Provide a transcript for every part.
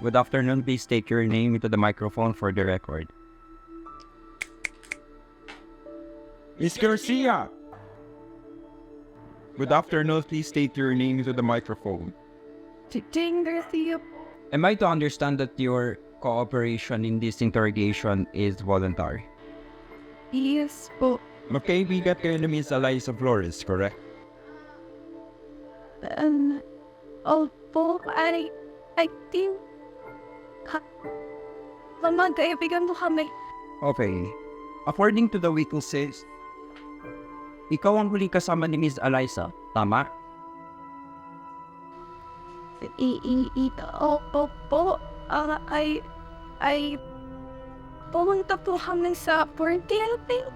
Good afternoon. Please take your name into the microphone for the record. Miss Garcia! Good afternoon. Please state your name into the microphone. Jane Garcia. Am I to understand that your cooperation in this interrogation is voluntary? Yes po. Magkaibigan kayo ni Miss Eliza Flores, correct? Opo, I think... Magkaibigan po kami. Okay. According to the witnesses, ikaw ang huling kasama ni Miss Eliza, tama? Opo po. Pumunta po kami sa party, I think.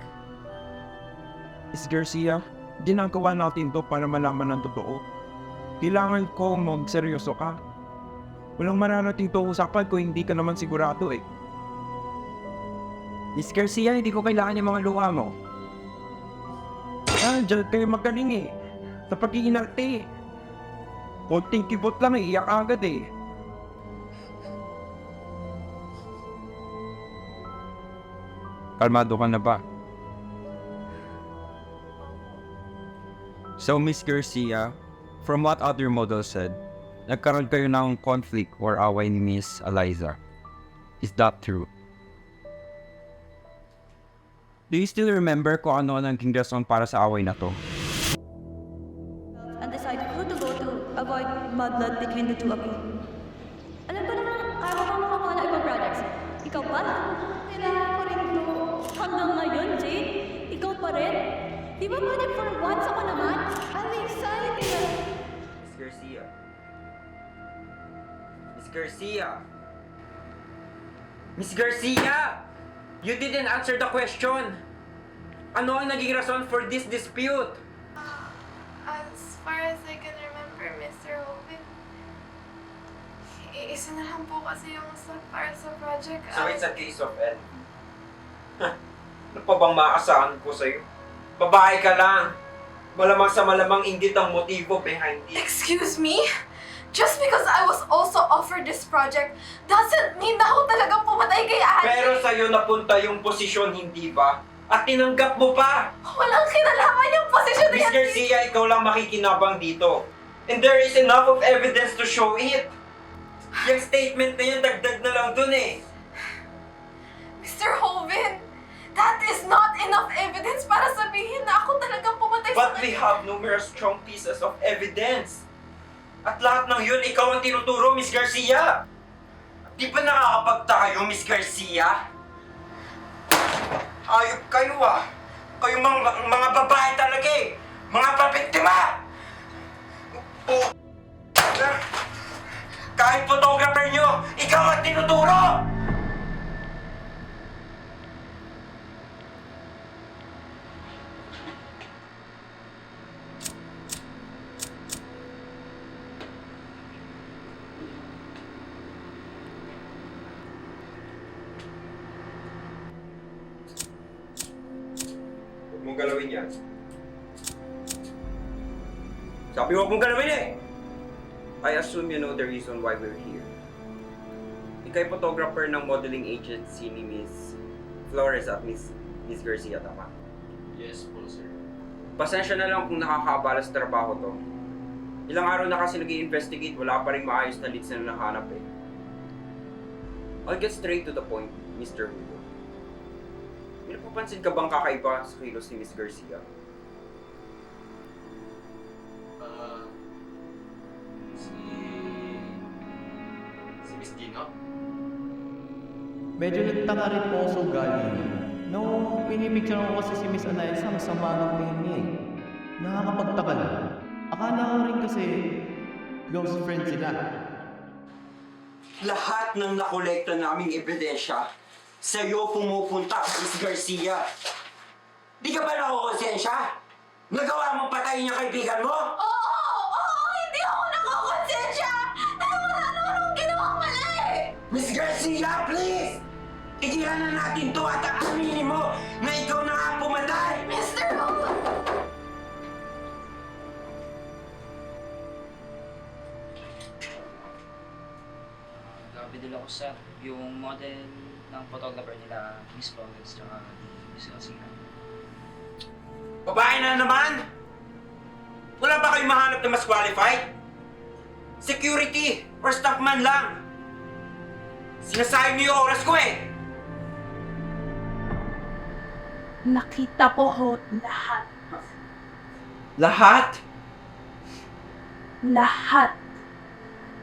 Miss Garcia, ginagawa natin to para malaman ng totoo. Kailangan ko magseryoso ka. Walang mararating to usapan kung hindi ka naman sigurado eh. Miss Garcia, hindi ko kailangan yung mga luha mo. Diyan kayo magaling eh. Sa pag-iinarte eh. Konting kibot lang eh, iyak agad eh. Kalmado ka na ba? So, Miss Garcia, from what other models said, nagkaroon kayo ng conflict or away ni Miss Eliza. Is that true? Do you still remember kung ano ang naging rason para sa away na to? And decide who to go to avoid mud blood between the two of you. Alam ko naman, kaya ko pang makakuha ng ibang projects. Ikaw pa? Kailangan ko rin to. Hanggang ngayon, Jade, ikaw pa rin. Di ba pwede for once ako naman? I'm excited. Miss Garcia. Miss Garcia! Miss Garcia! You didn't answer the question! Ano ang naging rason for this dispute? As far as I can remember, Mr. Hogan, isa na lang po kasi yung para sa project. So it's a case of L. Ano pa bang maasahan ko sa'yo? Babae ka lang. Malamang sa malamang inggit ang motibo behind it. Excuse me? Just because I was also offered this project doesn't mean na ako talagang pumatay kay Ate. Pero sa'yo napunta yung posisyon, hindi ba? At tinanggap mo pa! Walang kinalaman yung posisyon ni Miss Ate. Garcia, ikaw lang makikinabang dito. And there is enough of evidence to show it. Yung statement na yun, dagdag na lang dun eh. Mr. Hoven, that is not enough evidence para sabihin na ako talagang pumatay But sa we have numerous strong pieces of evidence. At lahat ng yun, ikaw ang tinuturo, Miss Garcia. Di ba nakakapagtaka kayo, Miss Garcia? Ayop kayo ah. Kayo mga babae talaga eh. Mga pabiktima! Oh. Kahit photographer nyo, ikaw ang tinuturo! Huwag mong galawin yan. Sabi huwag mong galawin eh! I assume you know the reason why we're here. Ika'y photographer ng modeling agency ni Miss Flores at Miss Garcia, tama? Yes po, sir. Pasensya na lang kung nakakabala sa trabaho to. Ilang araw na kasi nag-i-investigate, wala pa rin maayos na leads na nahanap eh. I'll get straight to the point, Mr. Hugo. May napapansin ka bang kakaiba sa kilos ni Miss Garcia? Si Miss Dino? Medyo nagtaka rin po sa ugali niya. Nung pinipicture ko kasi si Miss Eliza, masama ng tingin niya eh. Nakakapagtaka lang. Akala ko rin kasi close friends sila. Lahat ng nakolekta naming ebidensya, sa'yo pumupunta, Miss Garcia. Di ka ba nakukonsensya? Nagawa mong patayin yung kaibigan mo? Oo, hindi ako nakakonsensya! Dahil wala naman akong ginawang mali! Miss Garcia, please! Tigilan na natin to at aminin mo na ikaw na nga pumatay! Mr. Hogan! Grabe Gabi de la Cosa, yung model ng photographer nila, Miss Florence, tsaka Miss Rosina. Babae na naman! Wala ba kayong mahanap na mas qualified? Security or staff man lang! Sinasayang niyo yung oras ko eh! Nakita ko ho lahat. Lahat? Lahat.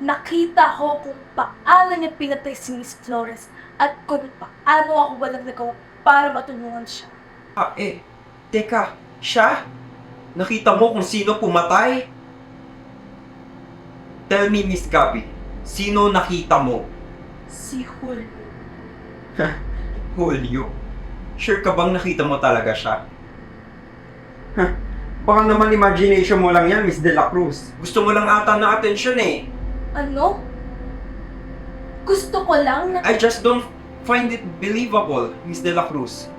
Nakita ko kung paano niya pinatay si Miss Flores at kung paano ako walang nagawa para matulungan siya. Teka, siya? Nakita mo kung sino pumatay? Tell me, Miss Gabby, sino nakita mo? Si Julio. Julio. Sure ka bang nakita mo talaga siya? Baka naman imagination mo lang yan, Miss De La Cruz. Gusto mo lang ata ng atensyon eh. Ano? Gusto ko lang na... I just don't find it believable, Miss De La Cruz.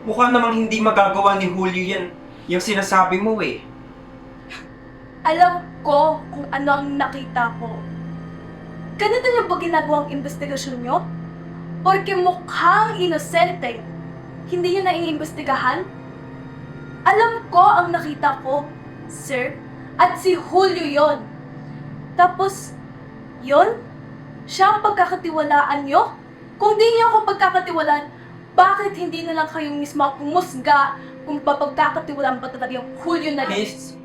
Mukha namang hindi magagawa ni Julio yan, yung sinasabi mo eh. Alam ko kung ano ang nakita ko. Ganito niyo ba ginagawang investigasyon niyo? Porque mukhang inosente. Hindi niyo na iimbestigahan? Alam ko ang nakita ko, sir. At si Julio yon. Tapos, yon? Siya ang pagkakatiwalaan niyo? Kung di niyo ako pagkakatiwalaan, bakit hindi na lang kayo mismo kumusga kung papagkakatiwalaan ba talaga yung Julio na yun? Miss,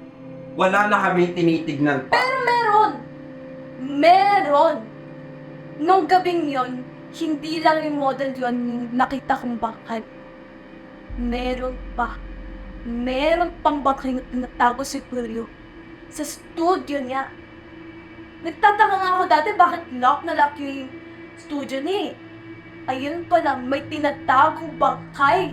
wala na kami tinitignan pa. Pero meron! Meron! Nung gabing yon, hindi lang yung model yon yung nakita kong bangkay. Meron pa. Meron pang bangkay na tinatago si Julio sa studio niya. Nagtataka nga ako dati bakit lock na lock yung studio niya eh. Ayun pala, may tinatagong bangkay